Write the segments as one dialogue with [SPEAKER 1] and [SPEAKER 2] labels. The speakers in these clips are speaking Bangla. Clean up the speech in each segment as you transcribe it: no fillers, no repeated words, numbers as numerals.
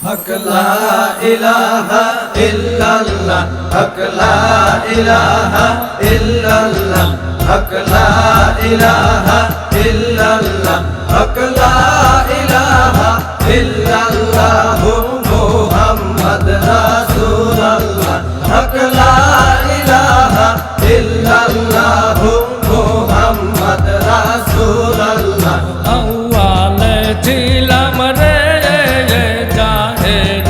[SPEAKER 1] হক লা ইলাহা ইল্লাল্লাহ, হক লা ইলাহা ইল্লাল্লাহ, হক লা ইলাহা ইল্লাল্লাহ, হক লা ইলাহা ইল্লাল্লাহ মুহাম্মদ রাসূলুল্লাহ, হক লা ইলাহা ইল্লাল্লাহ মুহাম্মদ রাসূলুল্লাহ।
[SPEAKER 2] আউয়ালে ছিলাম রে জাহের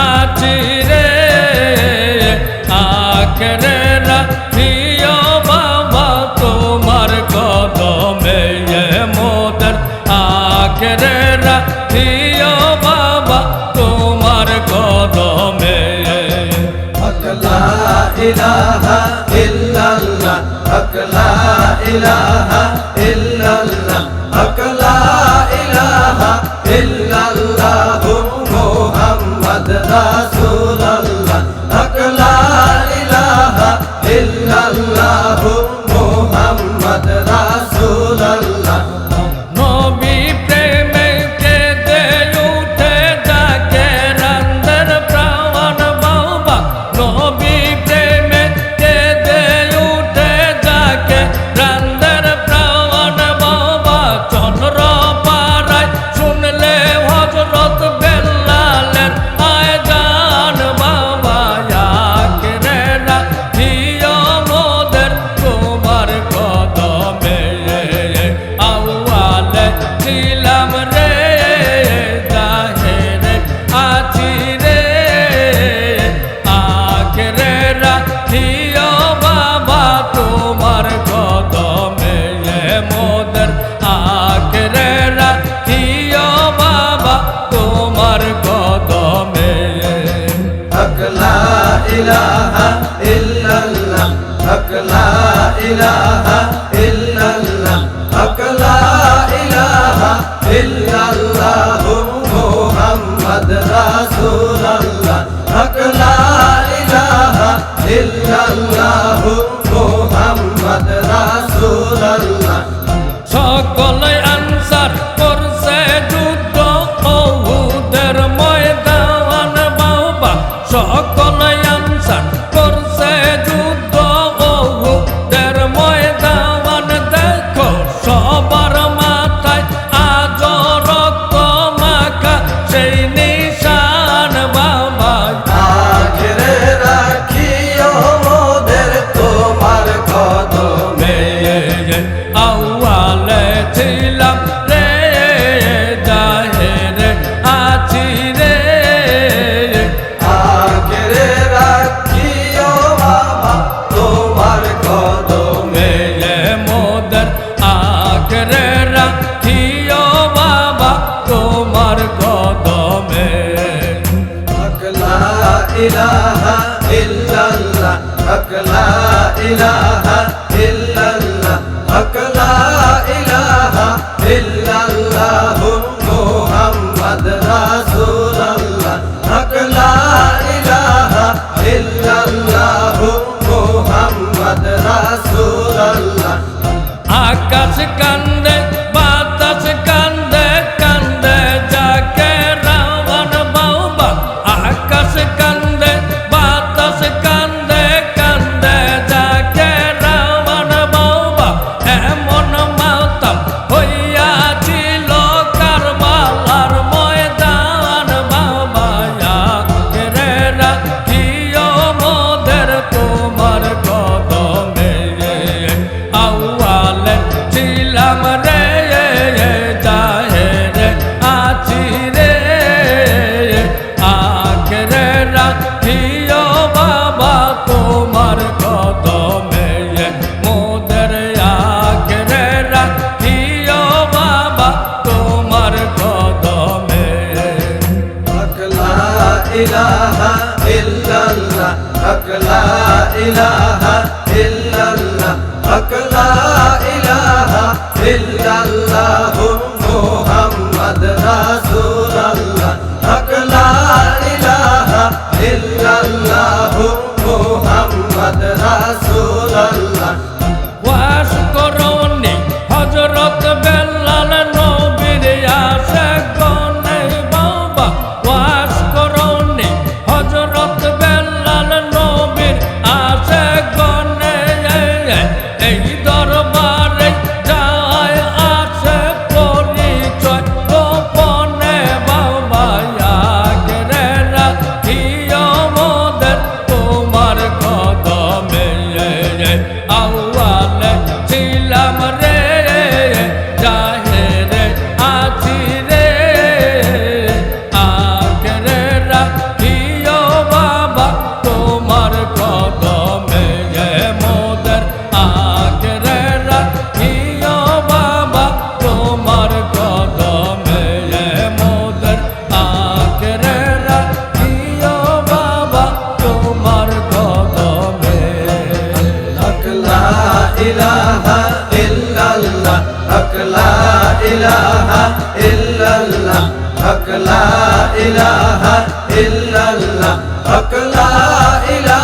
[SPEAKER 2] আছি রে, আখেরে রাখিও বাবা তোমার কদমে মোদের, আখেরে রাখিও বাবা তোমার কদমে।
[SPEAKER 1] হক লা ইলাহা ইল্লাল্লাহ, হক লা ইলাহা ইল্লাল্লাহ, হক লা ইলাহা ইল্লাল্লাহ মুহাম্মদ রাসূলুল্লাহ, হক লা ইলাহা ইল্লাল্লাহ মুহাম্মদ রাসূলুল্লাহ।
[SPEAKER 2] নবী প্রেমে কেঁদে উঠে যাকে রান্দের প্রাণ বাবা, নবী প্রেমে কেঁদে উঠে যাকে রান্দের প্রাণ বাবা। চন্দ্র পাড়ায় শুনলে হযরত বেলালের আযান বাবা, আখেরে রাখিও মোদের তোমার কদমে। আউয়ালে ছিলাম রে জাহেরে আছি রে, আখেরে রাখিও বাবা তোমার কদমে মোদের, আখেরে রাখিও বাবা তোমার কদমে।
[SPEAKER 1] হক লা ইলাহা ইল্লাল্লাহ, হক লা ইলাহা ইল্লাল্লাহ, হক লা ইলাহা ইল্লাল্লাহ মুহাম্মদ রাসূলুল্লাহ, হক লা ইলাহা ইল্লাল্লাহ মুহাম্মদ রাসূলুল্লাহ।
[SPEAKER 2] সকলে আনসার করছে যুদ্ধ ওহুদের ময়দান বাবা, সকলে আনসার করছে যুদ্ধ ওহুদের ময়দান। দেখো সবার মাথায় আজ রক্ত মাখা সেই নিশান বাবা,
[SPEAKER 1] আখেরে রাখিও মোদের তোমার কদমে।
[SPEAKER 2] আউয়ালে ছিলাম রে জাহেরে আছি রে,
[SPEAKER 1] আখেরে রাখিও বাবা তোমার কদমে।
[SPEAKER 2] মোদের, আখেরে রাখিও বাবা তোমার কদমে।
[SPEAKER 1] হক লা ইলাহা ইল্লাল্লাহ, হক লা ইলাহা ইল্লাল্লাহ, হক লা ইলাহা ইল্লাল্লাহ মুহাম্মদ রাসূলুল্লাহ, হক লা ইলাহা ইল্লাল্লাহ মুহাম্মদ রাসূলুল্লাহ।
[SPEAKER 2] আকাশ কান্দে বাতাস কান্দে কান্দে যাকে রাবণ বাবা, আকাশ কান্দে বাতাস কান্দে কান্দে যাকে রাবণ বাবা। এমন মাতাম হইয়াছিল কারবালার ময়দান বাবা, আখেরে রাখিও মোদের তোমার কদমে। আউয়ালে ছিলাম রে জাহেরে আছি রে, আখেরে রাখিও বাবা তোমার কদমে মোদের, আখেরে রাখিও বাবা তোমার কদমে।
[SPEAKER 1] হক লা ইলাহা ইল্লাল্লাহ, হক লা ইলাহা ইল্লাল্লাহ, হক লা ইলাহা ইল্লাল্লাহ মুহাম্মদ রাসূলুল্লাহ, হক লা ইলাহা ইল্লাল্লাহ মুহাম্মদ রাসূলুল্লাহ।
[SPEAKER 2] ওয়াস করনি হযরত বেলাল নবীর আশিক গনে বাবা, ওয়াস রে রাখিও বাবা তোমার কদমে
[SPEAKER 1] হক লা ইলাহা ইল্লাল্লাহ হক লা ইলাহা ইল্লাল্লাহ হক লা ইলাহা ইল্লাল্লাহ হক লা ইলাহা